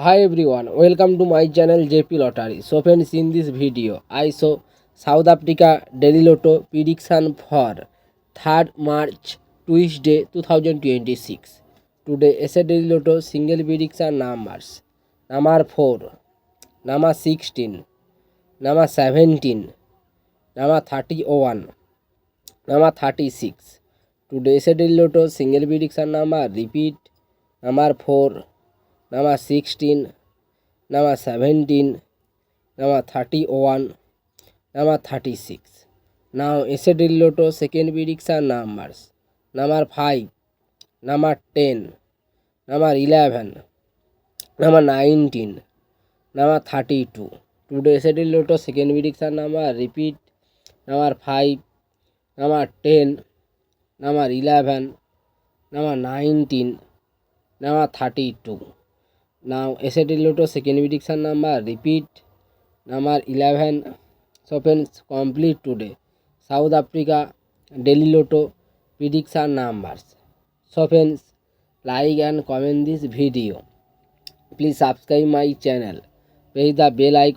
Hi everyone, welcome to my channel JP Lottery. So friends, in this video, I show South Africa Daily Lotto prediction for 3rd March Tuesday 2026. Today, SA Daily Lotto single prediction numbers: number 4, number 16, number 17, number 31, number 36. Today, SA Daily Lotto single prediction number repeat: number 4, number 16, number 17, number 31, number 36. Now SAD Lotto second prediction numbers: number 5, number 10, number 11, number 19, number 32. Today SAD Lotto second prediction number repeat: number 5, number 10, number 11, number 19, number 32. Now SAD Lotto second prediction number repeat: number 11. So friends, complete today South Africa Daily Lotto prediction numbers. So friends, like and comment this video. Please subscribe my channel. Press the bell icon.